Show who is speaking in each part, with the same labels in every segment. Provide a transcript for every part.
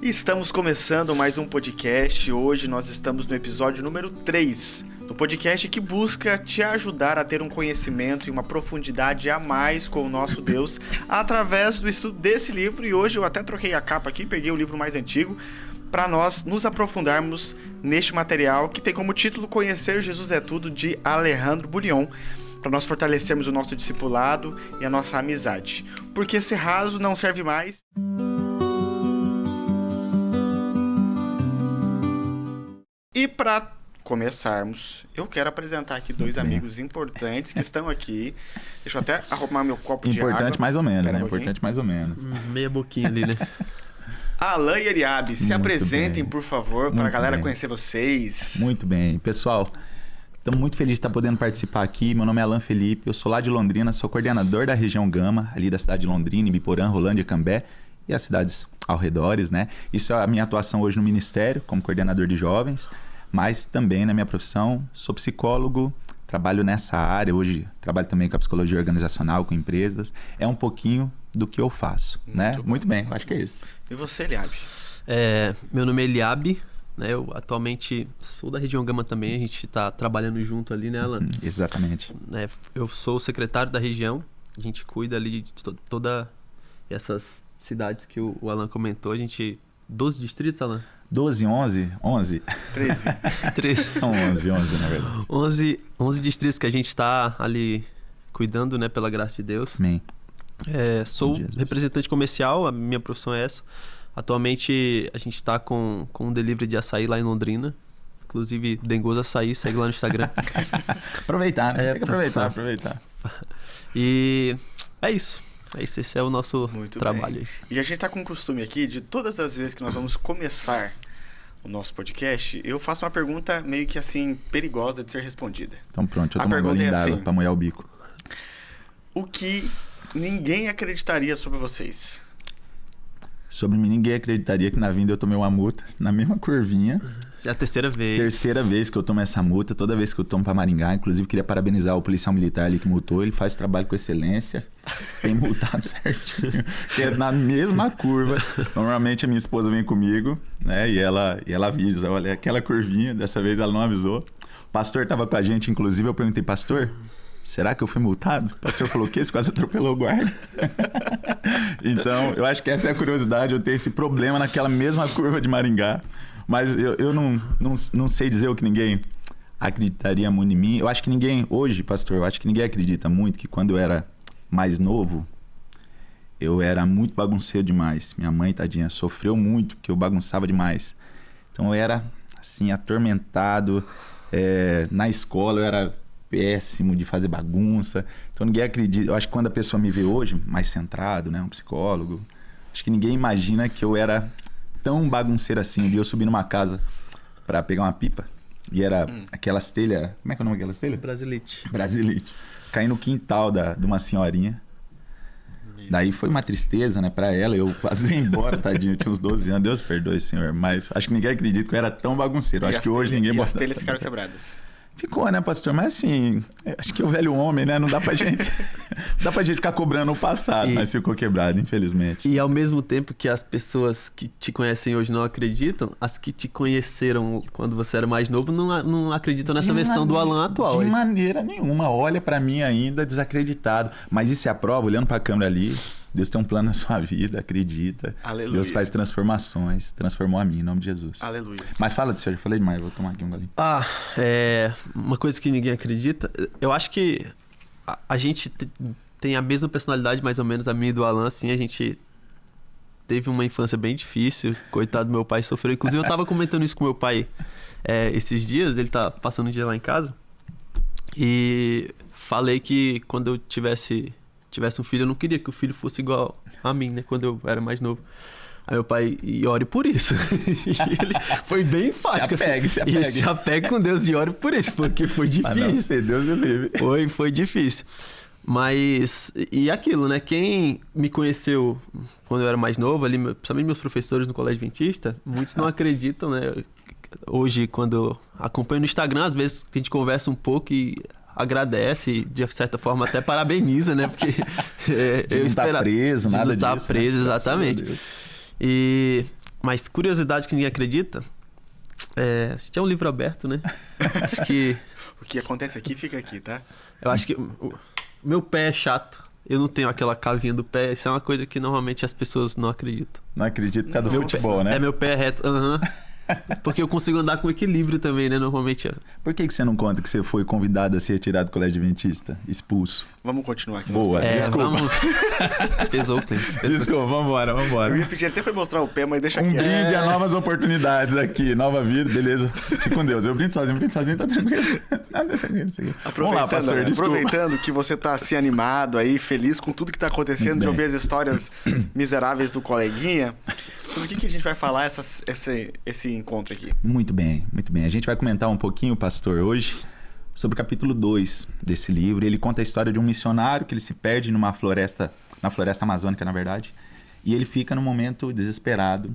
Speaker 1: Estamos começando mais um podcast. Hoje nós estamos no episódio número 3 do podcast que busca te ajudar a ter um conhecimento e uma profundidade a mais com o nosso Deus através do estudo desse livro. E hoje eu até troquei a capa aqui, peguei o livro mais antigo para nós nos aprofundarmos neste material que tem como título Conhecer Jesus é Tudo, de Alejandro Bullion, para nós fortalecermos o nosso discipulado e a nossa amizade. Porque ser raso não serve mais. E para começarmos, eu quero apresentar aqui dois amigos importantes que estão aqui. Deixa eu até arrumar meu copo de água.
Speaker 2: Importante mais ou menos, né? Importante mais ou menos.
Speaker 3: Meia boquinha ali, né?
Speaker 1: Alan e Eliabe, se apresentem, por favor, para a galera conhecer vocês.
Speaker 2: Muito bem. Pessoal, estamos muito felizes de estar podendo participar aqui. Meu nome é Alan Felipe, eu sou lá de Londrina, sou coordenador da região Gama, ali da cidade de Londrina, Ibiporã, Rolândia, Cambé e as cidades ao redores, né? Isso é a minha atuação hoje no Ministério, como coordenador de jovens, mas também na minha profissão, sou psicólogo, trabalho nessa área, hoje trabalho também com a psicologia organizacional, com empresas. É um pouquinho do que eu faço, né? Muito bem, acho que é isso.
Speaker 1: E você, Eliabe?
Speaker 3: Meu nome é Eliabe, né? Eu atualmente sou da região Gama também, a gente está trabalhando junto ali, né, Alan?
Speaker 2: Exatamente.
Speaker 3: Eu sou o secretário da região, a gente cuida ali de toda essas cidades que o Alan comentou, a gente... 12 distritos, Alan?
Speaker 2: 12, 11?
Speaker 3: 13.
Speaker 2: São 11 na verdade.
Speaker 3: 11 distritos que a gente está ali cuidando, né, pela graça de Deus.
Speaker 2: Amém.
Speaker 3: Sou representante comercial, a minha profissão é essa. Atualmente a gente está com um delivery de açaí lá em Londrina. Inclusive, Dengoso Açaí, segue lá no Instagram.
Speaker 2: Aproveitar, né? Tem que aproveitar.
Speaker 3: E é isso. Esse é o nosso trabalho.
Speaker 1: Bem. E a gente tá com o costume aqui de todas as vezes que nós vamos começar o nosso podcast, eu faço uma pergunta meio que assim, perigosa de ser respondida.
Speaker 2: Então pronto, eu tomo um golinho d'água pra molhar o bico.
Speaker 1: O que ninguém acreditaria sobre vocês?
Speaker 2: Sobre mim, ninguém acreditaria que na vinda eu tomei uma multa na mesma curvinha.
Speaker 3: Já é a terceira vez.
Speaker 2: Terceira vez que eu tomo essa multa, toda vez que eu tomo pra Maringá. Inclusive, queria parabenizar o policial militar ali que multou. Ele faz trabalho com excelência. Tem multado certinho. É na mesma curva. Normalmente a minha esposa vem comigo, né? E ela avisa, olha, aquela curvinha, dessa vez ela não avisou. O pastor tava com a gente, inclusive, eu perguntei, pastor, será que eu fui multado? O pastor falou, o quê? Você quase atropelou o guarda. Então, eu acho que essa é a curiosidade, eu ter esse problema naquela mesma curva de Maringá. Mas eu não sei dizer o que ninguém acreditaria muito em mim. Eu acho que ninguém, hoje, pastor, eu acho que ninguém acredita muito que quando eu era mais novo, eu era muito bagunceiro demais. Minha mãe, tadinha, sofreu muito porque eu bagunçava demais. Então eu era, assim, atormentado. Na escola eu era péssimo de fazer bagunça. Então ninguém acredita. Eu acho que quando a pessoa me vê hoje, mais centrado, né, um psicólogo, acho que ninguém imagina que eu era tão bagunceiro assim. Um dia eu subi numa casa pra pegar uma pipa e era aquelas telhas... Como é que é o nome daquelas telhas? Brasilite. Caí no quintal de uma senhorinha. Isso. Daí foi uma tristeza, né, pra ela. Eu quase ia embora, tadinho. Eu tinha uns 12 anos. Deus perdoe, senhor. Mas acho que ninguém acredita que eu era tão bagunceiro. Acho que hoje ninguém...
Speaker 1: E as telhas ficaram quebradas.
Speaker 2: Ficou, né, pastor? Mas assim, acho que o velho homem, né? Não dá pra gente ficar cobrando o passado, mas ficou quebrado, infelizmente.
Speaker 3: E ao mesmo tempo que as pessoas que te conhecem hoje não acreditam, as que te conheceram quando você era mais novo não acreditam nessa versão do Alan atual.
Speaker 2: De maneira nenhuma. Olha pra mim ainda desacreditado. Mas isso é a prova, olhando pra câmera ali, Deus tem um plano na sua vida, acredita.
Speaker 1: Aleluia.
Speaker 2: Deus faz transformações, transformou a mim, em nome de Jesus.
Speaker 1: Aleluia.
Speaker 2: Mas fala disso, eu já falei demais, vou tomar aqui um golinho.
Speaker 3: Uma coisa que ninguém acredita, eu acho que a gente tem a mesma personalidade, mais ou menos, a minha e do Alan, assim, a gente teve uma infância bem difícil, coitado do meu pai sofreu. Inclusive eu tava comentando isso com meu pai esses dias, ele tá passando um dia lá em casa, e falei que quando eu tivesse um filho, eu não queria que o filho fosse igual a mim, né? Quando eu era mais novo. Aí meu pai, e ore por isso. E ele foi bem enfático. Se apegue com Deus e ore por isso, porque foi difícil.
Speaker 2: Deus me livre.
Speaker 3: Foi difícil. Mas, e aquilo, né? Quem me conheceu quando eu era mais novo, ali, principalmente meus professores no Colégio Adventista, muitos não acreditam, né? Hoje, quando acompanho no Instagram, às vezes a gente conversa um pouco e agradece, de certa forma até parabeniza, né? Porque
Speaker 2: de não estar preso, nada disso.
Speaker 3: De não estar preso, exatamente. E Mas curiosidade que ninguém acredita, a gente é um livro aberto, né? Acho que...
Speaker 1: O que acontece aqui, fica aqui, tá?
Speaker 3: Eu acho que o meu pé é chato. Eu não tenho aquela casinha do pé. Isso é uma coisa que normalmente as pessoas não acreditam.
Speaker 2: Não acredito por causa do futebol, né?
Speaker 3: Meu pé é reto. Aham. Porque eu consigo andar com equilíbrio também, né? Normalmente.
Speaker 2: Por que você não conta que você foi convidado a se retirar do colégio adventista? Expulso.
Speaker 1: Vamos continuar aqui.
Speaker 2: Boa, desculpa.
Speaker 3: Vamos... Pesou o tempo.
Speaker 2: Desculpa, vambora.
Speaker 1: Eu ia pedir até pra mostrar o pé, mas deixa
Speaker 2: Um
Speaker 1: quieto.
Speaker 2: brinde a novas oportunidades aqui. Nova vida, beleza. Fique com Deus. Eu brindo sozinho, tá tranquilo. Nada tranquilo isso aqui. Vamos lá, pastor, desculpa.
Speaker 1: Aproveitando que você tá assim animado aí, feliz com tudo que tá acontecendo, de ouvir as histórias miseráveis do coleguinha, sobre o que a gente vai falar esse encontro aqui?
Speaker 2: Muito bem, muito bem. A gente vai comentar um pouquinho, pastor, hoje sobre o capítulo 2 desse livro. Ele conta a história de um missionário que ele se perde na floresta amazônica, na verdade, e ele fica num momento desesperado.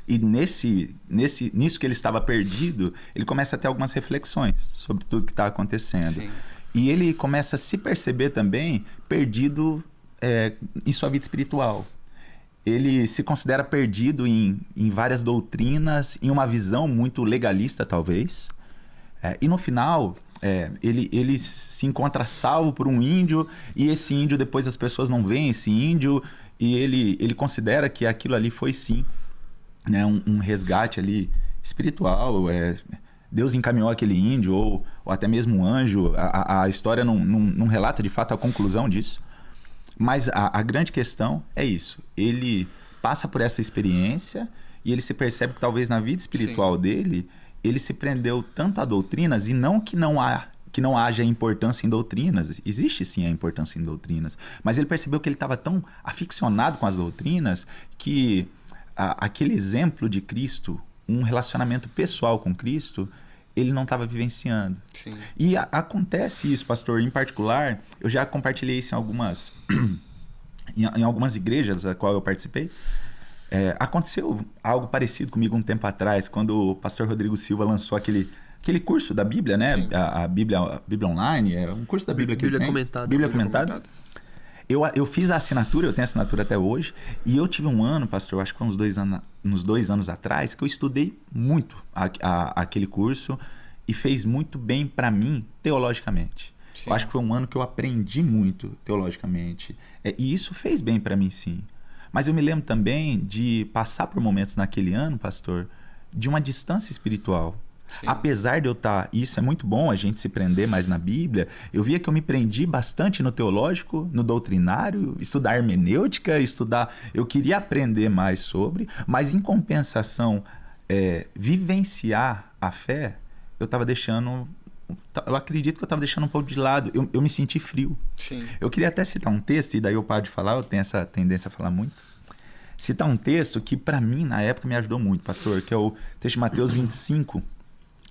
Speaker 2: E nisso que ele estava perdido, ele começa a ter algumas reflexões sobre tudo que está acontecendo.
Speaker 1: Sim.
Speaker 2: E ele começa a se perceber também perdido em sua vida espiritual. Ele se considera perdido em várias doutrinas, em uma visão muito legalista, talvez. E no final, ele se encontra salvo por um índio, e esse índio, depois as pessoas não veem esse índio, e ele considera que aquilo ali foi sim, né, um resgate ali espiritual. Deus encaminhou aquele índio, ou até mesmo um anjo. A história não relata de fato a conclusão disso. Mas a grande questão é isso. Ele passa por essa experiência e ele se percebe que talvez na vida espiritual dele, ele se prendeu tanto a doutrinas, e não que não haja importância em doutrinas. Existe sim a importância em doutrinas. Mas ele percebeu que ele estava tão aficionado com as doutrinas que aquele exemplo de Cristo, um relacionamento pessoal com Cristo, ele não estava vivenciando.
Speaker 1: Sim.
Speaker 2: E acontece isso, pastor, em particular, eu já compartilhei isso em algumas igrejas a qual eu participei. Aconteceu algo parecido comigo um tempo atrás, quando o pastor Rodrigo Silva lançou aquele curso da Bíblia, né? A Bíblia Online, um curso da Bíblia que ele tem.
Speaker 3: Comentada.
Speaker 2: Bíblia comentada. Eu fiz a assinatura, eu tenho a assinatura até hoje, e eu tive um ano, pastor, acho que foi uns 2 anos atrás, que eu estudei muito aquele curso e fez muito bem para mim teologicamente. Sim. Eu acho que foi um ano que eu aprendi muito teologicamente, e isso fez bem para mim, sim. Mas eu me lembro também de passar por momentos naquele ano, pastor, de uma distância espiritual. Sim. Apesar de eu estar... E isso é muito bom, a gente se prender mais na Bíblia. Eu via que eu me prendi bastante no teológico, no doutrinário, estudar hermenêutica, Eu queria aprender mais sobre, mas em compensação, vivenciar a fé, eu estava deixando... Eu acredito que eu estava deixando um pouco de lado. Eu me senti frio.
Speaker 1: Sim.
Speaker 2: Eu queria até citar um texto, e daí eu paro de falar, eu tenho essa tendência a falar muito. Citar um texto que, para mim, na época, me ajudou muito, pastor, que é o texto de Mateus 25,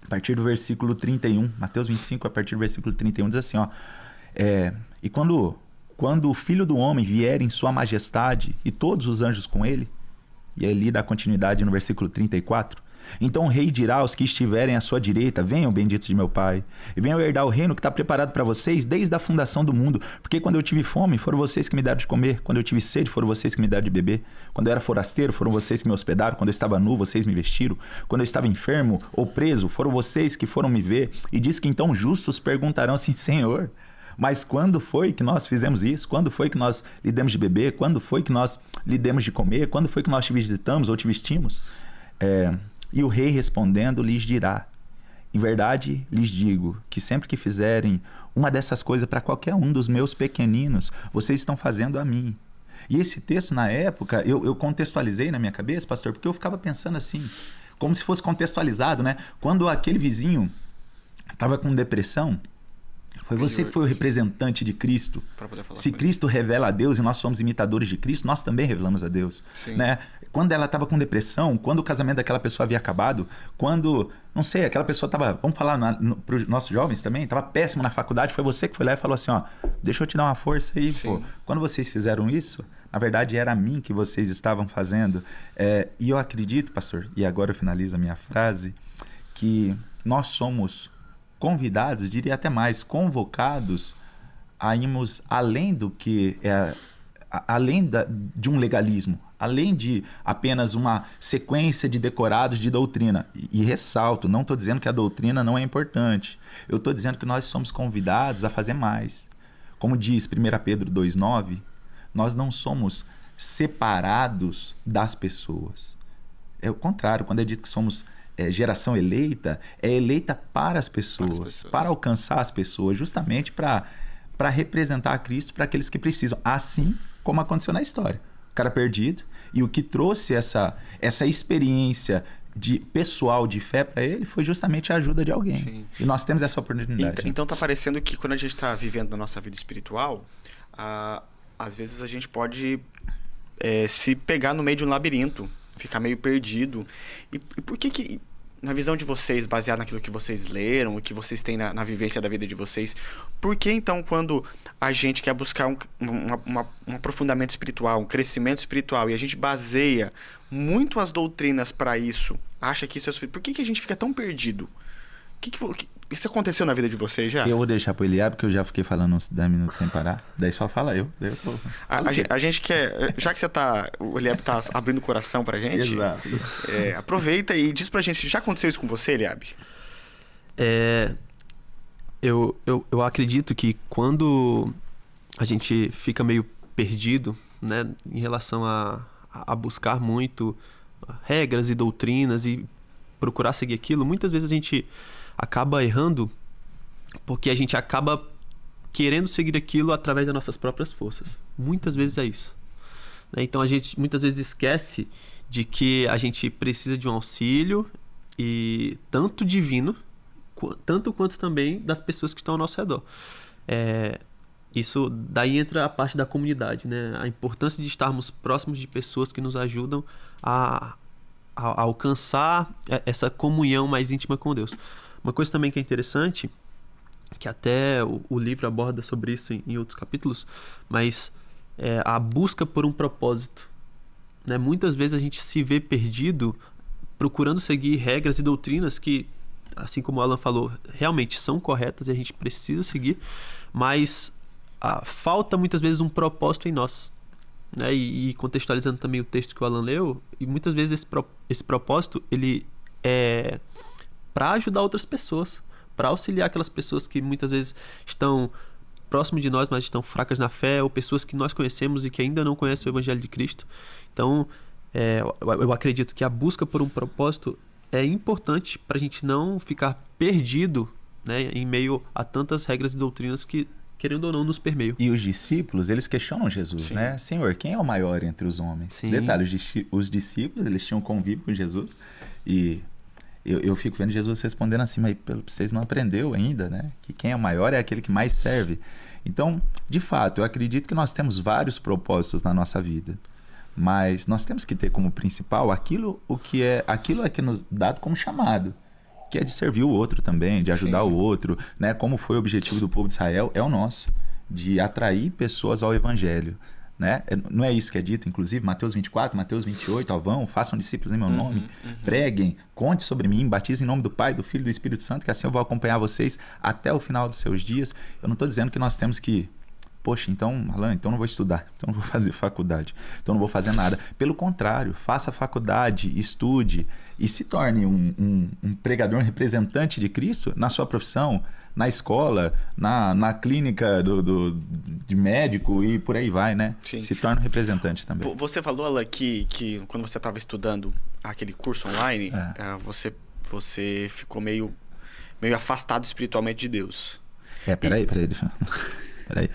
Speaker 2: a partir do versículo 31. Mateus 25, a partir do versículo 31, diz assim, ó. E quando o Filho do Homem vier em sua majestade e todos os anjos com ele, e ali dá continuidade no versículo 34, então o rei dirá aos que estiverem à sua direita: venham, benditos de meu Pai, e venham herdar o reino que está preparado para vocês desde a fundação do mundo. Porque quando eu tive fome, foram vocês que me deram de comer. Quando eu tive sede, foram vocês que me deram de beber. Quando eu era forasteiro, foram vocês que me hospedaram. Quando eu estava nu, vocês me vestiram. Quando eu estava enfermo ou preso, foram vocês que foram me ver. E diz que então justos perguntarão assim: Senhor, mas quando foi que nós fizemos isso? Quando foi que nós lhe demos de beber? Quando foi que nós lhe demos de comer? Quando foi que nós te visitamos ou te vestimos? E o rei respondendo lhes dirá: em verdade lhes digo que sempre que fizerem uma dessas coisas para qualquer um dos meus pequeninos, vocês estão fazendo a mim. E esse texto, na época, eu contextualizei na minha cabeça, pastor, porque eu ficava pensando assim, como se fosse contextualizado, né? Quando aquele vizinho estava com depressão, foi você que foi o representante de Cristo. Se Cristo revela a Deus e nós somos imitadores de Cristo, nós também revelamos a Deus. Né? Quando ela estava com depressão, quando o casamento daquela pessoa havia acabado, quando, não sei, aquela pessoa estava, vamos falar para os nossos jovens também, estava péssimo na faculdade, foi você que foi lá e falou assim, ó, deixa eu te dar uma força aí, pô. Quando vocês fizeram isso, na verdade era a mim que vocês estavam fazendo. E eu acredito, pastor, e agora eu finalizo a minha frase, que nós somos convidados, diria até mais, convocados a irmos além do que além de um legalismo, além de apenas uma sequência de decorados de doutrina. E ressalto, não estou dizendo que a doutrina não é importante. Eu estou dizendo que nós somos convidados a fazer mais. Como diz 1 Pedro 2,9, nós não somos separados das pessoas. É o contrário, quando é dito que somos geração eleita, é eleita para as pessoas, para alcançar as pessoas, justamente para representar a Cristo para aqueles que precisam, assim como aconteceu na história. O cara perdido, e o que trouxe essa experiência pessoal de fé para ele foi justamente a ajuda de alguém.
Speaker 1: Sim.
Speaker 2: E nós temos essa oportunidade.
Speaker 1: Então tá parecendo que quando a gente está vivendo a nossa vida espiritual, às vezes a gente pode se pegar no meio de um labirinto, ficar meio perdido. E por que, na visão de vocês, baseado naquilo que vocês leram, o que vocês têm na vivência da vida de vocês, por que então quando a gente quer buscar um aprofundamento espiritual, um crescimento espiritual, e a gente baseia muito as doutrinas para isso, acha que isso é suficiente, por que a gente fica tão perdido? Isso aconteceu na vida de vocês já?
Speaker 2: Eu vou deixar pro Eliab, porque eu já fiquei falando uns 10 minutos sem parar. Daí só fala eu.
Speaker 1: A gente quer... Já que o Eliab tá abrindo o coração pra gente...
Speaker 2: Exato.
Speaker 1: Aproveita e diz pra gente, já aconteceu isso com você, Eliab?
Speaker 3: Eu acredito que quando a gente fica meio perdido, né, em relação a buscar muito regras e doutrinas e procurar seguir aquilo, muitas vezes a gente acaba errando porque a gente acaba querendo seguir aquilo através das nossas próprias forças. Muitas vezes é isso. Então a gente muitas vezes esquece de que a gente precisa de um auxílio, e tanto divino, tanto quanto também das pessoas que estão ao nosso redor. Isso daí entra a parte da comunidade, né? A importância de estarmos próximos de pessoas que nos ajudam a alcançar essa comunhão mais íntima com Deus. Uma coisa também que é interessante, que até o livro aborda sobre isso em outros capítulos, mas a busca por um propósito, né? Muitas vezes a gente se vê perdido procurando seguir regras e doutrinas que, assim como o Alan falou, realmente são corretas e a gente precisa seguir, mas falta muitas vezes um propósito em nós, né? E contextualizando também o texto que o Alan leu, e muitas vezes esse propósito ele é para ajudar outras pessoas, para auxiliar aquelas pessoas que muitas vezes estão próximo de nós, mas estão fracas na fé, ou pessoas que nós conhecemos e que ainda não conhecem o Evangelho de Cristo. Então, eu acredito que a busca por um propósito é importante para a gente não ficar perdido, né, em meio a tantas regras e doutrinas que, querendo ou não, nos permeiam.
Speaker 2: E os discípulos, eles questionam Jesus,
Speaker 1: Sim.
Speaker 2: né? Senhor, quem é o maior entre os homens?
Speaker 3: Sim.
Speaker 2: Detalhe, os discípulos, eles tinham convívio com Jesus, e eu fico vendo Jesus respondendo assim, mas vocês não aprenderam ainda, né? Que quem é o maior é aquele que mais serve. Então, de fato, eu acredito que nós temos vários propósitos na nossa vida, mas nós temos que ter como principal aquilo que é nos dado como chamado, que é de servir o outro também, de ajudar
Speaker 1: Sim.
Speaker 2: o outro, né? Como foi o objetivo do povo de Israel, é o nosso, de atrair pessoas ao Evangelho, né? Não é isso que é dito, inclusive, Mateus 24, Mateus 28, vão, façam discípulos em meu nome, preguem, conte sobre mim, batizem em nome do Pai, do Filho e do Espírito Santo, que assim eu vou acompanhar vocês até o final dos seus dias. Eu não estou dizendo que nós temos que, poxa, então, Alan, então não vou estudar, então não vou fazer faculdade, então não vou fazer nada. Pelo contrário, faça faculdade, estude e se torne um pregador, um representante de Cristo na sua profissão, na escola, na clínica de médico e por aí vai, né?
Speaker 1: Sim.
Speaker 2: Se torna um representante também.
Speaker 1: Você falou, Alan, que quando você estava estudando aquele curso online, você ficou meio afastado espiritualmente de Deus.
Speaker 2: Peraí.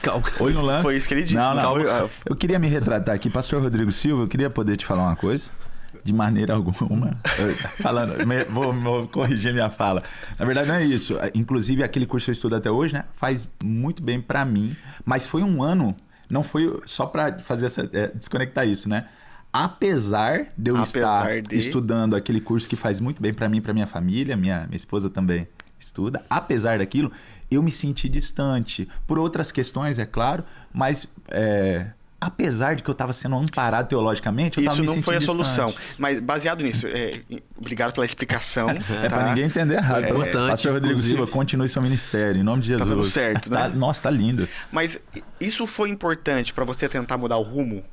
Speaker 3: Calma.
Speaker 2: Oi no lance.
Speaker 1: Foi isso que ele disse.
Speaker 2: Não. Eu queria me retratar aqui, pastor Rodrigo Silva, eu queria poder te falar uma coisa. De maneira alguma. Vou corrigir minha fala. Na verdade, não é isso. Inclusive, aquele curso que eu estudo até hoje, né? Faz muito bem pra mim. Mas foi um ano, não foi só pra fazer desconectar isso, né? Apesar de eu estar estudando aquele curso que faz muito bem pra mim, pra minha família, minha esposa também estuda. Apesar daquilo, eu me senti distante. Por outras questões, é claro, mas... apesar de que eu estava sendo amparado teologicamente, eu estava me sentindo distante. Isso não foi a solução.
Speaker 1: Mas baseado nisso, obrigado pela explicação. Tá?
Speaker 2: Para ninguém entender errado. Pastor Rodrigo Silva, continue seu ministério, em nome de Jesus.
Speaker 1: Tá tudo certo, né?
Speaker 2: Nossa, tá lindo.
Speaker 1: Mas isso foi importante para você tentar mudar o rumo?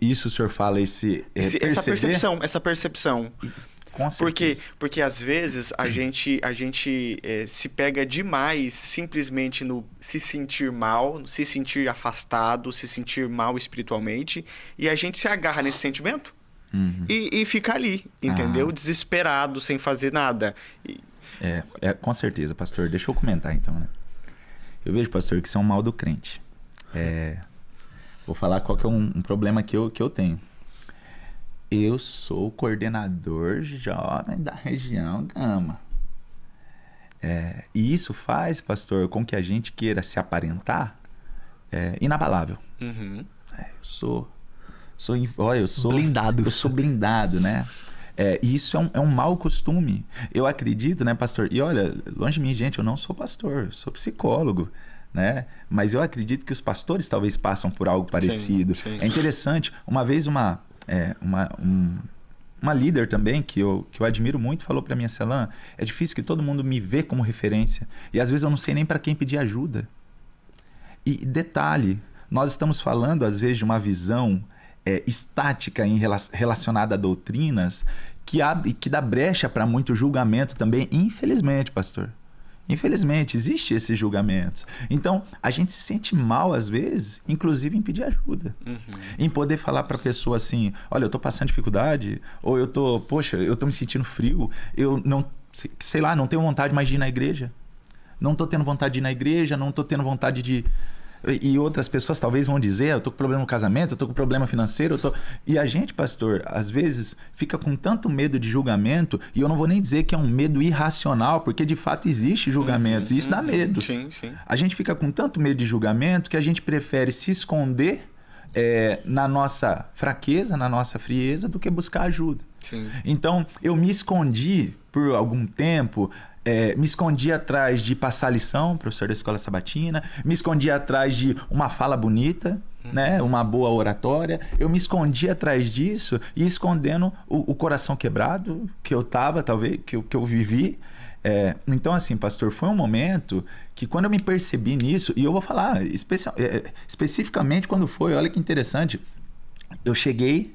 Speaker 2: Isso o senhor fala,
Speaker 1: essa percepção.
Speaker 2: Com certeza.
Speaker 1: Porque às vezes a gente se pega demais simplesmente no se sentir mal, se sentir afastado, se sentir mal espiritualmente, e a gente se agarra nesse sentimento e fica ali, entendeu? Desesperado, sem fazer nada.
Speaker 2: Com certeza, pastor. Deixa eu comentar então, né? Eu vejo, pastor, que isso é um mal do crente. Vou falar qual que é um problema que eu tenho. Eu sou o coordenador jovem da região Gama. E isso faz, pastor, com que a gente queira se aparentar inabalável. Eu sou
Speaker 3: blindado.
Speaker 2: Eu sou blindado, né? E isso é um mau costume. Eu acredito, né, pastor? E olha, longe de mim, gente, eu não sou pastor, eu sou psicólogo. Né? Mas eu acredito que os pastores talvez passam por algo parecido.
Speaker 1: Sim.
Speaker 2: É interessante. Uma vez uma líder também, que eu admiro muito, falou para mim, Celan, é difícil que todo mundo me vê como referência. E às vezes eu não sei nem para quem pedir ajuda. E detalhe, nós estamos falando às vezes de uma visão estática relacionada a doutrinas que dá brecha para muito julgamento também, infelizmente, pastor. Infelizmente, existe esses julgamentos. Então, a gente se sente mal, às vezes, inclusive em pedir ajuda. Em poder falar para a pessoa assim, olha, eu tô passando dificuldade, ou eu tô me sentindo frio, eu não, sei lá, não tenho vontade mais de ir na igreja. Não tô tendo vontade de ir na igreja, não tô tendo vontade de... E outras pessoas talvez vão dizer, eu tô com problema no casamento, eu tô com problema financeiro, E a gente, pastor, às vezes fica com tanto medo de julgamento, e eu não vou nem dizer que é um medo irracional, porque de fato existe julgamentos, e isso dá medo.
Speaker 1: Sim.
Speaker 2: A gente fica com tanto medo de julgamento que a gente prefere se esconder na nossa fraqueza, na nossa frieza, do que buscar ajuda.
Speaker 1: Sim.
Speaker 2: Então, eu me escondi por algum tempo... me escondi atrás de passar lição, professor da escola sabatina, me escondi atrás de uma fala bonita, né? Uma boa oratória. Eu me escondi atrás disso e escondendo o coração quebrado que eu tava, talvez, que eu vivi. Então, assim, pastor, foi um momento que quando eu me percebi nisso, e eu vou falar especificamente quando foi, olha que interessante, eu cheguei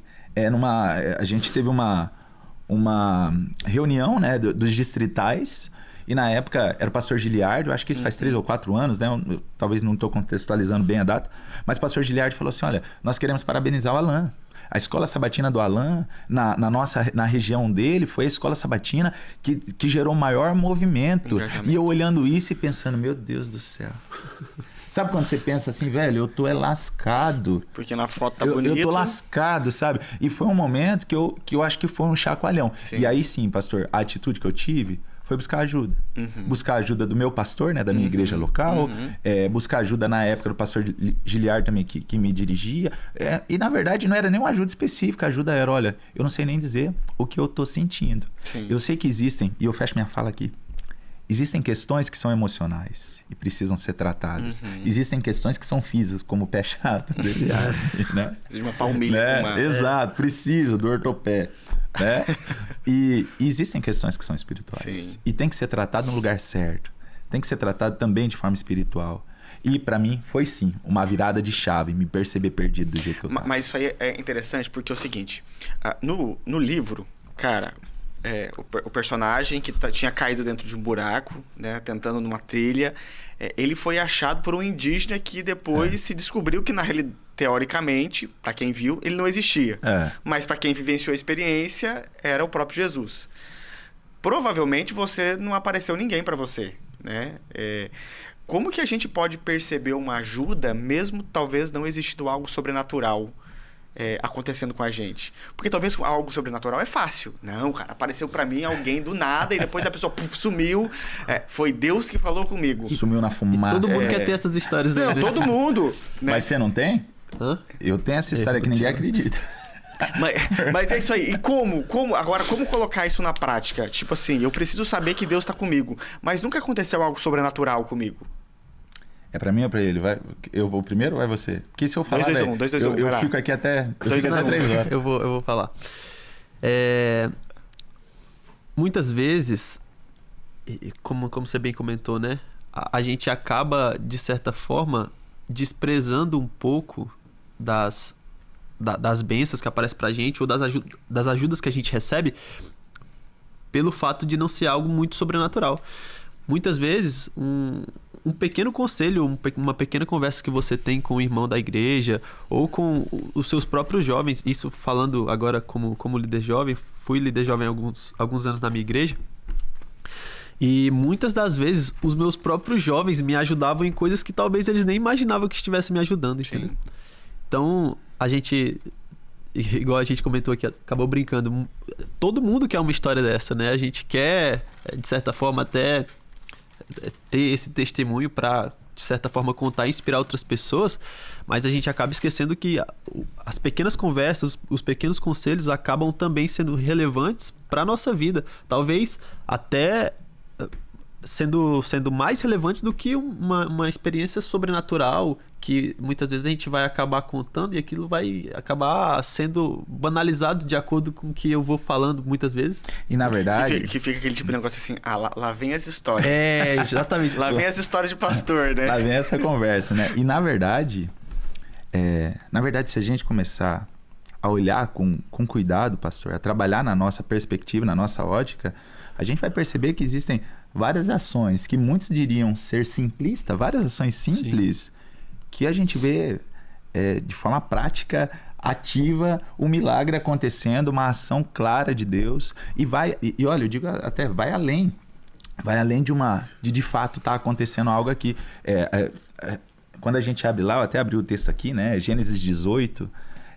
Speaker 2: a gente teve uma reunião, né, dos distritais. E na época era o pastor Giliardi, eu acho que isso faz 3 ou 4 anos, né? Eu talvez não estou contextualizando bem a data. Mas o pastor Giliardi falou assim, olha, nós queremos parabenizar o Alan. A escola sabatina do Alan, na região dele, foi a escola sabatina que gerou o maior movimento. E eu olhando isso e pensando, meu Deus do céu. Sabe quando você pensa assim, velho, eu tô lascado.
Speaker 1: Porque na foto tá bonito.
Speaker 2: Eu tô lascado, sabe? E foi um momento que eu acho que foi um chacoalhão.
Speaker 1: Sim.
Speaker 2: E aí sim, pastor, a atitude que eu tive foi buscar ajuda. Buscar ajuda do meu pastor, né, da minha igreja local. Buscar ajuda na época do pastor Giliard também, que me dirigia. E na verdade não era nem uma ajuda específica. A ajuda era, olha, eu não sei nem dizer o que eu tô sentindo.
Speaker 1: Sim.
Speaker 2: Eu sei que existem, e eu fecho minha fala aqui, existem questões que são emocionais e precisam ser tratadas. Existem questões que são físicas, como o pé chato dele, né?
Speaker 1: De uma palmilha.
Speaker 2: Exato, precisa do ortopé. Né? E existem questões que são espirituais.
Speaker 1: Sim.
Speaker 2: E tem que ser tratado no lugar certo. Tem que ser tratado também de forma espiritual. E para mim foi sim uma virada de chave, me perceber perdido do jeito que eu tava.
Speaker 1: Mas isso aí é interessante porque é o seguinte, no livro, cara, o personagem que tinha caído dentro de um buraco, né, tentando numa trilha, ele foi achado por um indígena que depois se descobriu que na realidade, teoricamente, para quem viu, ele não existia. Mas para quem vivenciou a experiência, era o próprio Jesus. Provavelmente você não apareceu ninguém para você, né? Como que a gente pode perceber uma ajuda, mesmo talvez não existindo algo sobrenatural acontecendo com a gente? Porque talvez algo sobrenatural é fácil. Não, cara, apareceu para mim alguém do nada e depois a pessoa sumiu. Foi Deus que falou comigo.
Speaker 2: Sumiu na fumaça.
Speaker 3: Todo mundo quer ter essas histórias.
Speaker 1: Não, todo mundo. Né?
Speaker 2: Mas você não tem? Eu tenho essa história que ninguém acredita.
Speaker 1: Mas é isso aí. E como colocar isso na prática? Tipo assim, eu preciso saber que Deus está comigo, mas nunca aconteceu algo sobrenatural comigo.
Speaker 2: É pra mim ou pra ele? Eu vou primeiro ou vai você? Porque se eu falar,
Speaker 1: 2, 2, 1, 2, 2, 1,
Speaker 2: eu fico aqui até
Speaker 1: 2, 2, 1.
Speaker 2: 3 horas.
Speaker 3: Eu vou falar. Muitas vezes, como você bem comentou, né? A gente acaba, de certa forma, desprezando um pouco das bênçãos que aparecem pra gente ou das ajudas que a gente recebe pelo fato de não ser algo muito sobrenatural. Muitas vezes, um pequeno conselho, uma pequena conversa que você tem com o irmão da igreja ou com os seus próprios jovens, isso falando agora como líder jovem, fui líder jovem há alguns anos na minha igreja, e muitas das vezes os meus próprios jovens me ajudavam em coisas que talvez eles nem imaginavam que estivessem me ajudando, entendeu?
Speaker 1: Sim.
Speaker 3: Então, a gente, igual a gente comentou aqui, acabou brincando, todo mundo quer uma história dessa, né? A gente quer, de certa forma, até ter esse testemunho para, de certa forma, contar e inspirar outras pessoas, mas a gente acaba esquecendo que as pequenas conversas, os pequenos conselhos acabam também sendo relevantes para a nossa vida. Talvez até sendo mais relevantes do que uma experiência sobrenatural que muitas vezes a gente vai acabar contando e aquilo vai acabar sendo banalizado de acordo com o que eu vou falando muitas vezes.
Speaker 2: E na verdade...
Speaker 1: Que fica aquele tipo de negócio assim, lá vem as histórias.
Speaker 3: É, exatamente.
Speaker 1: Lá vem as histórias de pastor, né?
Speaker 2: Lá vem essa conversa, né? E na verdade, se a gente começar a olhar com cuidado, pastor, a trabalhar na nossa perspectiva, na nossa ótica, a gente vai perceber que existem várias ações que muitos diriam ser simplistas, várias ações simples, sim, que a gente vê de forma prática, ativa, um milagre acontecendo, uma ação clara de Deus. E olha, eu digo até, vai além de fato estar acontecendo algo aqui. Quando a gente abre lá, eu até abri o texto aqui, né? Gênesis 18,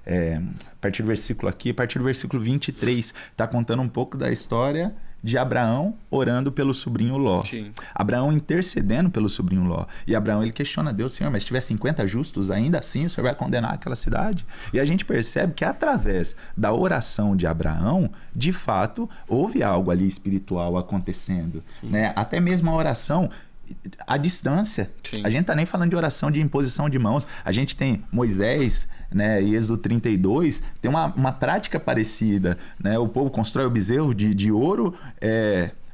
Speaker 2: a partir do versículo 23, está contando um pouco da história de Abraão orando pelo sobrinho Ló.
Speaker 1: Sim.
Speaker 2: Abraão intercedendo pelo sobrinho Ló. E Abraão, ele questiona Deus: Senhor, mas se tiver 50 justos, ainda assim o Senhor vai condenar aquela cidade? E a gente percebe que através da oração de Abraão, de fato, houve algo ali espiritual acontecendo. Né? Até mesmo a oração à distância. Sim. A gente não tá nem falando de oração de imposição de mãos. A gente tem Moisés, né, e Êxodo 32, tem uma prática parecida, né? O povo constrói o bezerro de ouro,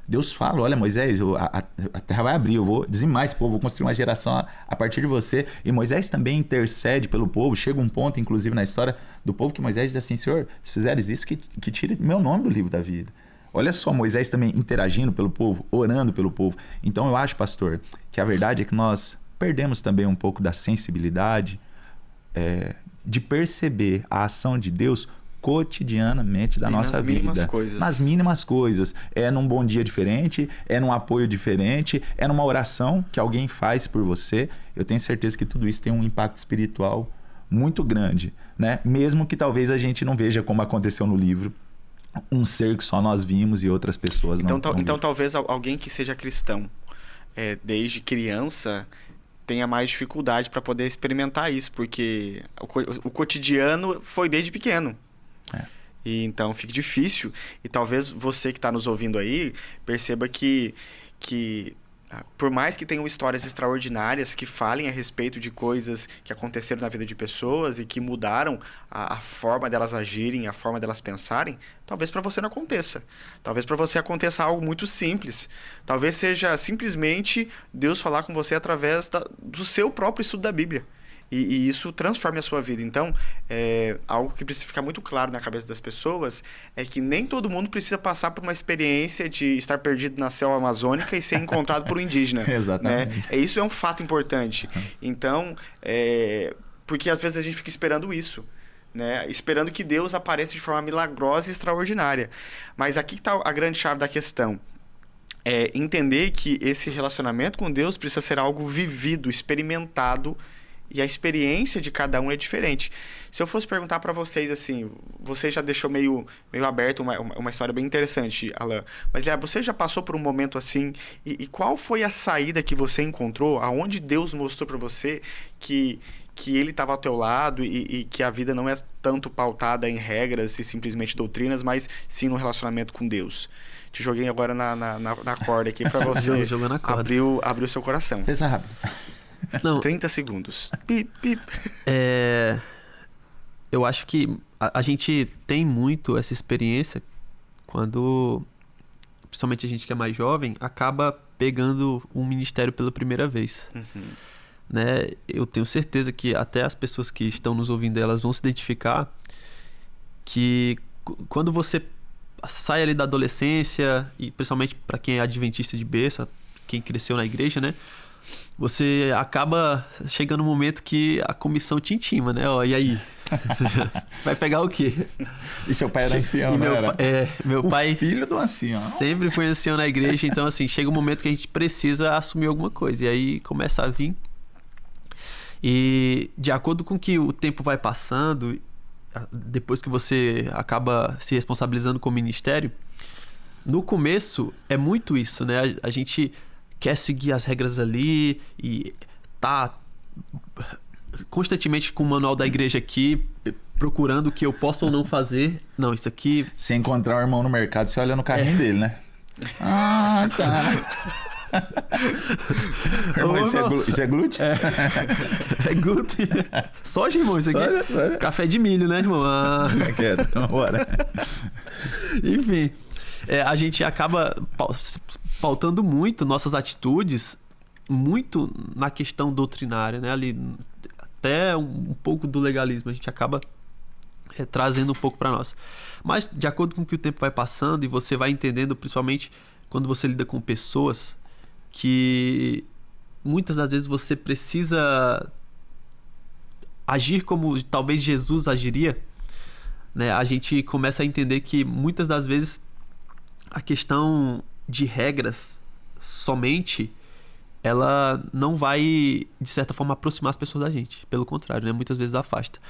Speaker 2: Deus fala: olha, Moisés, a terra vai abrir, eu vou dizimar esse povo, vou construir uma geração a partir de você. E Moisés também intercede pelo povo. Chega um ponto, inclusive, na história do povo, que Moisés diz assim: Senhor, se fizeres isso, que tire meu nome do livro da vida. Olha só, Moisés também interagindo pelo povo, orando pelo povo. Então eu acho, pastor, que a verdade é que nós perdemos também um pouco da sensibilidade de perceber a ação de Deus cotidianamente da nossa vida.
Speaker 1: Nas mínimas coisas.
Speaker 2: Nas mínimas coisas. É num bom dia diferente, é num apoio diferente, é numa oração que alguém faz por você. Eu tenho certeza que tudo isso tem um impacto espiritual muito grande, né? Mesmo que talvez a gente não veja como aconteceu no livro, um ser que só nós vimos e outras pessoas não.
Speaker 1: Então talvez alguém que seja cristão desde criança tenha mais dificuldade para poder experimentar isso, porque o cotidiano foi desde pequeno. E então fica difícil. E talvez você que está nos ouvindo aí perceba que por mais que tenham histórias extraordinárias que falem a respeito de coisas que aconteceram na vida de pessoas e que mudaram a forma delas agirem, a forma delas pensarem, talvez para você não aconteça. Talvez para você aconteça algo muito simples. Talvez seja simplesmente Deus falar com você através do seu próprio estudo da Bíblia. E isso transforma a sua vida. Então, algo que precisa ficar muito claro na cabeça das pessoas é que nem todo mundo precisa passar por uma experiência de estar perdido na selva amazônica e ser encontrado por um indígena.
Speaker 2: Exatamente.
Speaker 1: Né? Isso é um fato importante. Então, porque às vezes a gente fica esperando isso, né? Esperando que Deus apareça de forma milagrosa e extraordinária. Mas aqui está a grande chave da questão. Entender que esse relacionamento com Deus precisa ser algo vivido, experimentado. E a experiência de cada um é diferente. Se eu fosse perguntar para vocês assim, você já deixou meio aberto uma história bem interessante, Alan. Mas você já passou por um momento assim? E qual foi a saída que você encontrou? Aonde Deus mostrou para você que Ele estava ao teu lado e que a vida não é tanto pautada em regras e simplesmente doutrinas, mas sim no relacionamento com Deus? Te joguei agora na corda aqui para você abrir o seu coração.
Speaker 2: Pensa rápido.
Speaker 3: Não,
Speaker 1: 30 segundos. Pip, pip.
Speaker 3: Eu acho que a gente tem muito essa experiência quando, principalmente a gente que é mais jovem, acaba pegando um ministério pela primeira vez.
Speaker 1: Uhum.
Speaker 3: né? Eu tenho certeza que até as pessoas que estão nos ouvindo, elas vão se identificar que quando você sai ali da adolescência, e principalmente para quem é adventista de berço, quem cresceu na igreja, né? Você acaba chegando um momento que a comissão te intima, né? Ó, e aí? Vai pegar o quê?
Speaker 2: E seu pai era ancião, né?
Speaker 3: Meu pai...
Speaker 2: filho do ancião.
Speaker 3: Sempre foi ancião na igreja, então assim, chega um momento que a gente precisa assumir alguma coisa. E aí começa a vir. E de acordo com que o tempo vai passando, depois que você acaba se responsabilizando com o ministério, no começo é muito isso, né? A gente quer seguir as regras ali e tá constantemente com o manual da igreja aqui, procurando o que eu posso ou não fazer. Não, isso aqui...
Speaker 2: Se encontrar o irmão no mercado, você olha no carrinho dele, né? Ah, tá. Irmão, isso é glúten?
Speaker 3: É glúten. Soja, irmão, isso aqui.
Speaker 2: Soja.
Speaker 3: Café de milho, né, irmão?
Speaker 2: Então, bora.
Speaker 3: Enfim, a gente acaba pautando muito nossas atitudes, muito na questão doutrinária, né? Ali, até um pouco do legalismo, a gente acaba trazendo um pouco para nós. Mas, de acordo com que o tempo vai passando e você vai entendendo, principalmente quando você lida com pessoas, que muitas das vezes você precisa agir como talvez Jesus agiria, né? A gente começa a entender que muitas das vezes a questão de regras somente, ela não vai, de certa forma, aproximar as pessoas da gente. Pelo contrário, né? Muitas vezes afasta.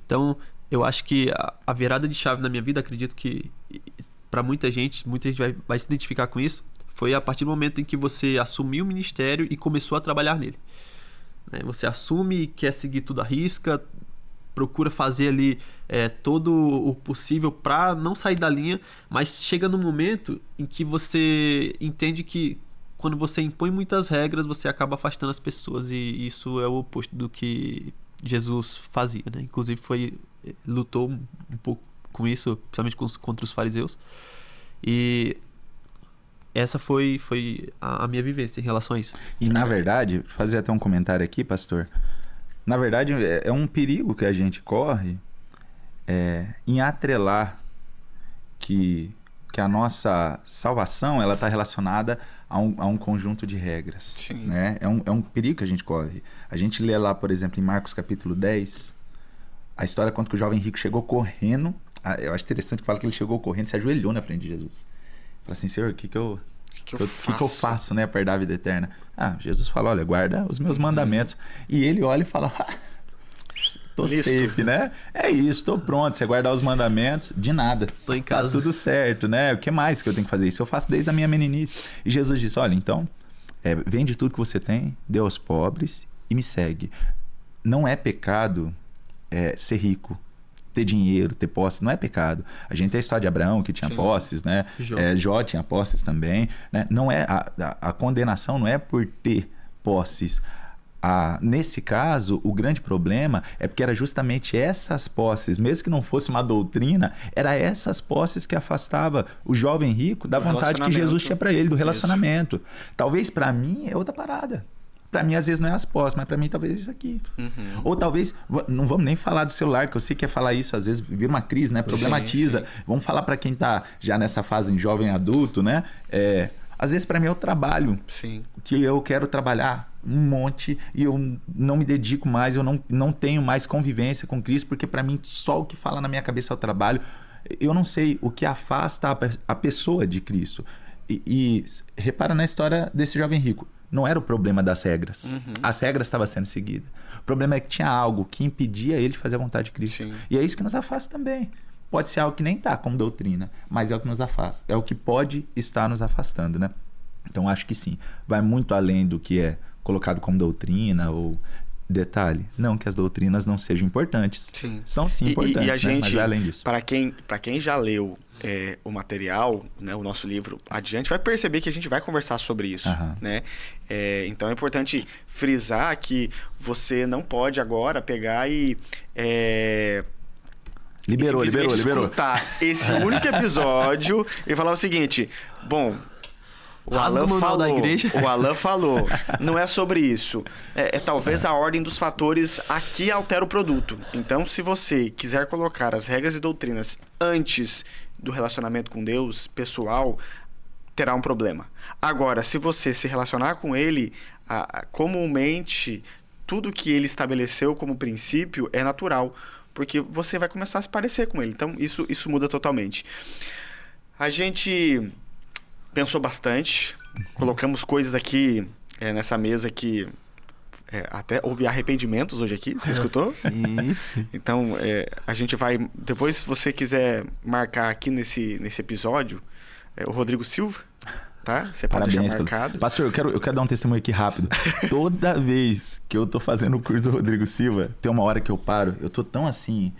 Speaker 3: Então, eu acho que a virada de chave na minha vida, acredito que para muita gente vai se identificar com isso, foi a partir do momento em que você assumiu o ministério e começou a trabalhar nele. Né? Você assume e quer seguir tudo à risca, procura fazer ali todo o possível para não sair da linha, mas chega num momento em que você entende que quando você impõe muitas regras, você acaba afastando as pessoas, e isso é o oposto do que Jesus fazia, né? Inclusive lutou um pouco com isso, principalmente contra os fariseus, e essa foi a minha vivência em relação a isso.
Speaker 2: E na verdade, fazer até um comentário aqui, pastor, na verdade é um perigo que a gente corre em atrelar que a nossa salvação ela está relacionada a um conjunto de regras. Sim. Né? É um perigo que a gente corre. A gente lê lá, por exemplo, em Marcos capítulo 10, a história conta que o jovem rico chegou correndo. Eu acho interessante que fala que ele chegou correndo, se ajoelhou na frente de Jesus. Fala assim: Senhor, o que eu faço, né, para herdar a vida eterna? Jesus fala: olha, guarda os meus mandamentos. E ele olha e fala: tô safe, né? É isso, tô pronto. Você guardar os mandamentos, de nada.
Speaker 3: Tô em casa.
Speaker 2: Tá tudo certo, né? O que mais que eu tenho que fazer? Isso eu faço desde a minha meninice. E Jesus disse: olha, então, vende tudo que você tem, dê aos pobres e me segue. Não é pecado ser rico, ter dinheiro, ter posse, não é pecado. A gente tem a história de Abraão, que tinha posses, né? Jó tinha posses também, né? Não é a condenação não é por ter posses. Nesse caso, o grande problema é porque era justamente essas posses, mesmo que não fosse uma doutrina, era essas posses que afastava o jovem rico da vontade que Jesus tinha para ele, do relacionamento. Isso. Talvez para mim é outra parada. Para mim, às vezes, não é as posses, mas para mim, talvez é isso aqui. Uhum. Ou talvez, não vamos nem falar do celular, que eu sei que é falar isso, às vezes vira uma crise, né? Problematiza. Sim. Vamos falar para quem tá já nessa fase em jovem adulto, né? Às vezes, para mim, é o trabalho.
Speaker 1: Sim.
Speaker 2: Que eu quero trabalhar um monte e eu não me dedico mais, eu não tenho mais convivência com Cristo, porque para mim, só o que fala na minha cabeça é o trabalho. Eu não sei o que afasta a pessoa de Cristo. E repara na história desse jovem rico. Não era o problema das regras. Uhum. As regras estavam sendo seguidas. O problema é que tinha algo que impedia ele de fazer a vontade de Cristo. Sim. E é isso que nos afasta também. Pode ser algo que nem está como doutrina, mas é o que nos afasta. É o que pode estar nos afastando, né? Então, acho que sim. Vai muito além do que é colocado como doutrina ou... Detalhe, não que as doutrinas não sejam importantes. Sim. São sim importantes,
Speaker 1: e a gente,
Speaker 2: né? Mas vai além disso.
Speaker 1: Para quem já leu o material, né, o nosso livro adiante, vai perceber que a gente vai conversar sobre isso. Né? Então é importante frisar que você não pode agora pegar e...
Speaker 2: Liberou.
Speaker 1: escutar esse único episódio e falar o seguinte: bom,
Speaker 3: Rasga o manual da igreja.
Speaker 1: O Alan falou. Não é sobre isso. Talvez a ordem dos fatores aqui altera o produto. Então, se você quiser colocar as regras e doutrinas antes do relacionamento com Deus, pessoal, terá um problema. Agora, se você se relacionar com Ele, comumente, tudo que Ele estabeleceu como princípio é natural. Porque você vai começar a se parecer com Ele. Então, isso muda totalmente. A gente pensou bastante, colocamos coisas aqui nessa mesa que até houve arrependimentos hoje aqui, você escutou?
Speaker 3: Sim.
Speaker 1: Então, a gente vai... Depois, se você quiser marcar aqui nesse episódio, o Rodrigo Silva, tá? Você pode deixar marcado.
Speaker 2: Pastor, eu quero dar um testemunho aqui rápido. Toda vez que eu tô fazendo o curso do Rodrigo Silva, tem uma hora que eu paro, eu tô tão assim,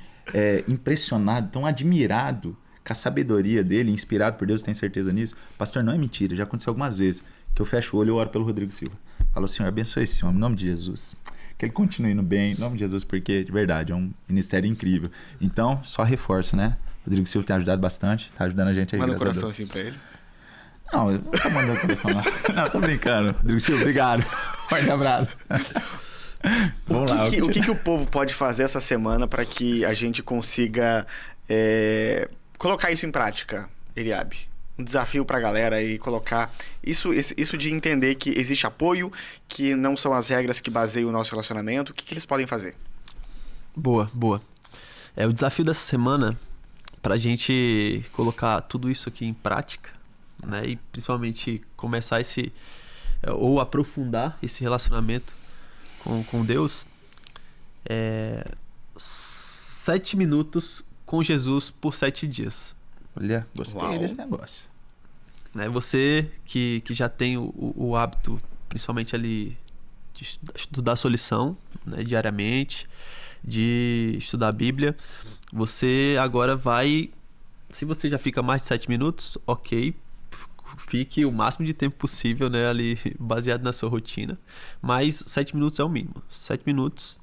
Speaker 2: impressionado, tão admirado com a sabedoria dele, inspirado por Deus, tenho certeza nisso. Pastor, não é mentira, já aconteceu algumas vezes que eu fecho o olho e eu oro pelo Rodrigo Silva. Falo, Senhor, abençoe esse homem, em nome de Jesus. Que ele continue indo bem, em nome de Jesus, porque, de verdade, é um ministério incrível. Então, só reforço, né? O Rodrigo Silva tem ajudado bastante, tá ajudando a gente aí.
Speaker 1: Manda um coração assim pra ele.
Speaker 2: Não, eu não tô mandando coração lá. Não, tô brincando. Rodrigo Silva, obrigado. Forte abraço. Vamos lá.
Speaker 1: O que o povo pode fazer essa semana para que a gente consiga colocar isso em prática, Eliabe? Um desafio pra galera e colocar isso de entender que existe apoio, que não são as regras que baseiam o nosso relacionamento. O que eles podem fazer?
Speaker 3: Boa. O desafio dessa semana, pra gente colocar tudo isso aqui em prática, né? E principalmente começar ou aprofundar esse relacionamento com Deus, 7 minutos com Jesus por 7 dias.
Speaker 2: Olha, gostei
Speaker 1: Uau.
Speaker 2: desse negócio.
Speaker 3: Né? Você que já tem o hábito, principalmente ali, de estudar a sua lição, né, diariamente, de estudar a Bíblia, você agora vai... Se você já fica mais de 7 minutos, ok, fique o máximo de tempo possível, né, ali, baseado na sua rotina, mas 7 minutos é o mínimo. 7 minutos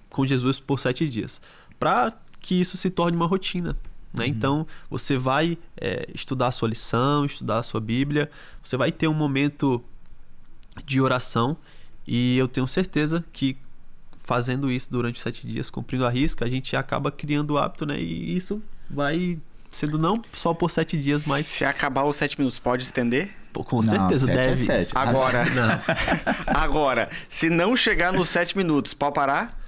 Speaker 3: com Jesus por 7 dias. Para que isso se torne uma rotina. Né? Então, você vai estudar a sua lição, estudar a sua Bíblia, você vai ter um momento de oração e eu tenho certeza que fazendo isso durante 7 dias, cumprindo a risca, a gente acaba criando o hábito, né? E isso vai sendo não só por 7 dias, mas...
Speaker 1: Se acabar os 7 minutos, pode estender?
Speaker 3: Com certeza,
Speaker 2: 7
Speaker 3: deve.
Speaker 2: 7.
Speaker 1: Agora, agora, se não chegar nos 7 minutos, pode parar?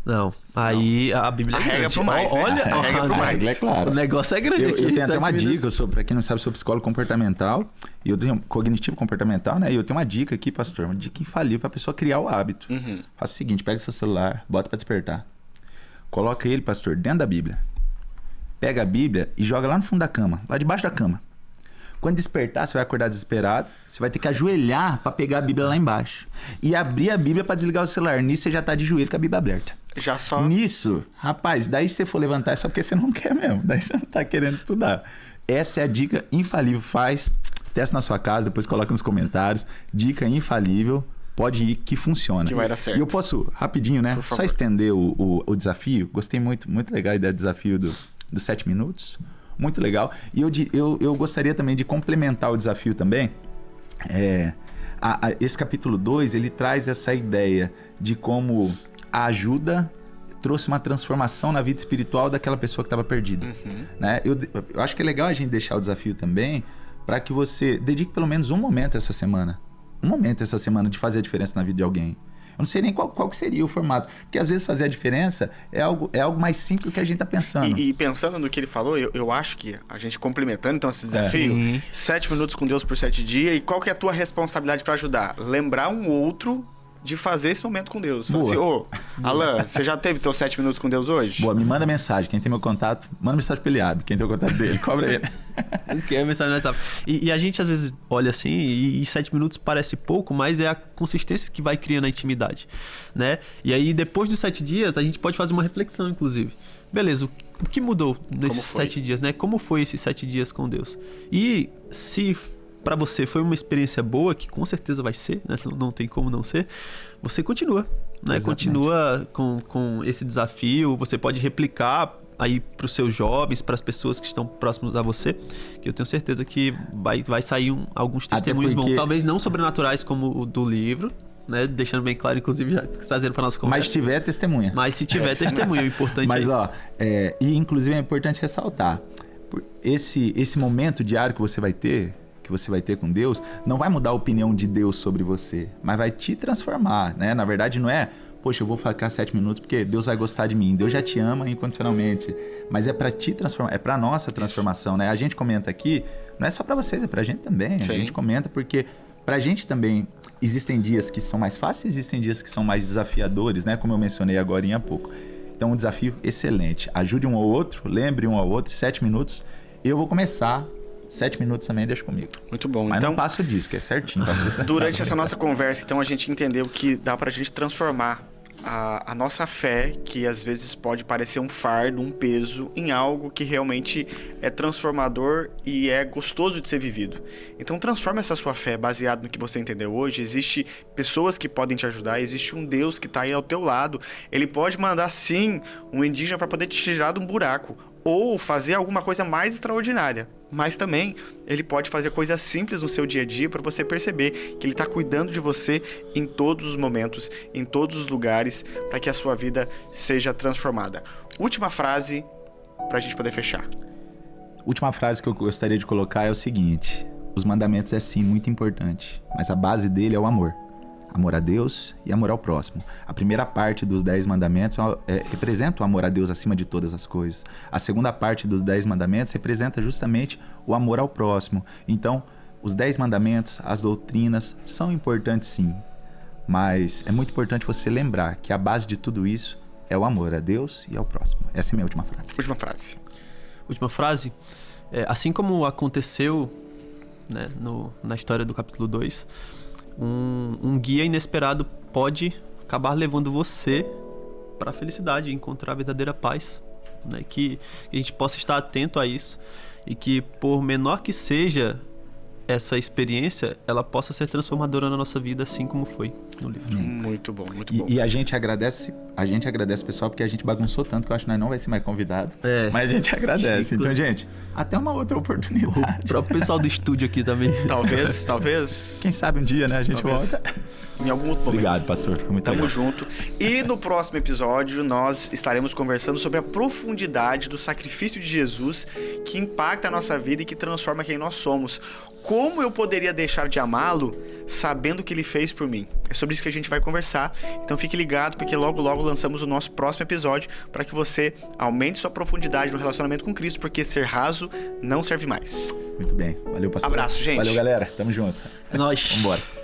Speaker 3: Não, aí a Bíblia
Speaker 1: A
Speaker 3: é
Speaker 1: regra
Speaker 3: grande.
Speaker 1: pro mais, né?
Speaker 3: Olha,
Speaker 1: A regra pro mais.
Speaker 2: É claro.
Speaker 3: O negócio é grande aqui.
Speaker 2: Eu tenho até
Speaker 3: 7
Speaker 2: uma
Speaker 3: minutos.
Speaker 2: dica, pra quem não sabe, eu sou psicólogo comportamental e eu tenho cognitivo comportamental, né? E eu tenho uma dica aqui, pastor, uma dica infalível pra pessoa criar o hábito. Faça o seguinte, pega seu celular, bota pra despertar. Coloca ele, pastor, dentro da Bíblia. Pega a Bíblia e joga lá no fundo da cama, lá debaixo da cama. Quando despertar, você vai acordar desesperado, você vai ter que ajoelhar pra pegar a Bíblia lá embaixo. E abrir a Bíblia pra desligar o celular. Nisso você já tá de joelho com a Bíblia aberta.
Speaker 1: Já só...
Speaker 2: Nisso, rapaz, daí se você for levantar é só porque você não quer mesmo. Daí você não tá querendo estudar. Essa é a dica infalível. Faz, testa na sua casa, depois coloca nos comentários. Dica infalível, pode ir que funciona.
Speaker 1: Que vai dar certo.
Speaker 2: E eu posso, rapidinho, né?
Speaker 1: Por favor.
Speaker 2: Só estender o desafio. Gostei muito, muito legal a ideia do desafio dos 7 minutos. Muito legal. E eu gostaria também de complementar o desafio também. Esse capítulo 2, ele traz essa ideia de como a ajuda trouxe uma transformação na vida espiritual daquela pessoa que estava perdida. Né? Eu acho que é legal a gente deixar o desafio também para que você dedique pelo menos um momento essa semana. Um momento essa semana de fazer a diferença na vida de alguém. Eu não sei nem qual que seria o formato. Porque às vezes fazer a diferença é algo mais simples do que a gente está pensando.
Speaker 1: E pensando no que ele falou, eu acho que a gente complementando então esse desafio, 7 minutos com Deus por 7 dias, e qual que é a tua responsabilidade para ajudar? Lembrar um outro de fazer esse momento com Deus. Fala assim, Alan, você já teve teus 7 minutos com Deus hoje?
Speaker 2: Boa, me manda mensagem. Quem tem meu contato, manda mensagem pro Eliabe. Quem tem o contato dele, cobra ele.
Speaker 3: Não quer mensagem no WhatsApp. E a gente às vezes olha assim, e 7 minutos parece pouco, mas é a consistência que vai criando a intimidade, né? E aí depois dos 7 dias, a gente pode fazer uma reflexão, inclusive. Beleza, o que mudou nesses 7 dias, né? Como foi esses 7 dias com Deus? E se para você foi uma experiência boa, que com certeza vai ser, né? Não tem como não ser, você continua, né?
Speaker 2: Exatamente.
Speaker 3: Continua com esse desafio, você pode replicar aí pros seus jovens, pras pessoas que estão próximas a você, que eu tenho certeza que vai sair alguns testemunhos bons. Talvez não sobrenaturais como o do livro, né? Deixando bem claro, inclusive, já trazendo pra nossa conversa.
Speaker 2: Mas tiver testemunha.
Speaker 3: Mas se tiver testemunha, o importante
Speaker 2: Mas,
Speaker 3: é isso.
Speaker 2: E inclusive é importante ressaltar, esse momento diário que você vai ter com Deus, não vai mudar a opinião de Deus sobre você, mas vai te transformar, né? Na verdade, não é, poxa, eu vou ficar 7 minutos porque Deus vai gostar de mim. Deus já te ama incondicionalmente, mas é pra te transformar, é pra nossa transformação, né? A gente comenta aqui, não é só pra vocês, é pra gente também. Sim. A gente comenta porque pra gente também existem dias que são mais fáceis, existem dias que são mais desafiadores, né? Como eu mencionei agora há pouco. Então, um desafio excelente. Ajude um ao outro, lembre um ao outro, 7 minutos. Eu vou começar, 7 minutos também, deixa comigo.
Speaker 1: Muito bom.
Speaker 2: Mas
Speaker 1: então,
Speaker 2: não passo disso, que é certinho.
Speaker 1: Durante essa nossa conversa, então, a gente entendeu que dá pra gente transformar a nossa fé, que às vezes pode parecer um fardo, um peso, em algo que realmente é transformador e é gostoso de ser vivido. Então transforma essa sua fé baseado no que você entendeu hoje. Existe pessoas que podem te ajudar, existe um Deus que está aí ao teu lado. Ele pode mandar sim um indígena para poder te tirar de um buraco ou fazer alguma coisa mais extraordinária. Mas também ele pode fazer coisas simples no seu dia a dia para você perceber que ele está cuidando de você em todos os momentos, em todos os lugares, para que a sua vida seja transformada. Última frase para a gente poder fechar.
Speaker 2: Última frase que eu gostaria de colocar é o seguinte: os mandamentos é sim muito importante, mas a base dele é o amor. Amor a Deus e amor ao próximo. A primeira parte dos 10 mandamentos representa o amor a Deus acima de todas as coisas. A segunda parte dos 10 mandamentos representa justamente o amor ao próximo. Então, os 10 mandamentos, as doutrinas, são importantes sim. Mas é muito importante você lembrar que a base de tudo isso é o amor a Deus e ao próximo. Essa é a minha última frase.
Speaker 1: Última frase.
Speaker 3: Última frase. Assim como aconteceu, né, na história do capítulo 2... Um guia inesperado pode acabar levando você para a felicidade, encontrar a verdadeira paz, né? Que a gente possa estar atento a isso e que, por menor que seja essa experiência, ela possa ser transformadora na nossa vida, assim como foi no livro.
Speaker 1: Muito bom, muito bom.
Speaker 2: E a gente agradece, pessoal, porque a gente bagunçou tanto que eu acho que nós não vai ser mais convidado. Mas a gente agradece.
Speaker 3: Chico.
Speaker 2: Então, gente, até uma outra oportunidade.
Speaker 3: O próprio pessoal do estúdio aqui também.
Speaker 1: Talvez.
Speaker 2: Quem sabe um dia, né? A gente volta.
Speaker 1: Em algum outro momento.
Speaker 2: Obrigado, pastor. Foi muito
Speaker 1: Tamo
Speaker 2: legal.
Speaker 1: junto. E no próximo episódio, nós estaremos conversando sobre a profundidade do sacrifício de Jesus que impacta a nossa vida e que transforma quem nós somos. Como eu poderia deixar de amá-lo sabendo o que ele fez por mim? É sobre isso que a gente vai conversar. Então fique ligado, porque logo, logo lançamos o nosso próximo episódio para que você aumente sua profundidade no relacionamento com Cristo, porque ser raso não serve mais.
Speaker 2: Muito bem. Valeu, pastor.
Speaker 1: Abraço, gente.
Speaker 2: Valeu, galera. Tamo junto.
Speaker 3: É nóis.
Speaker 2: Vambora.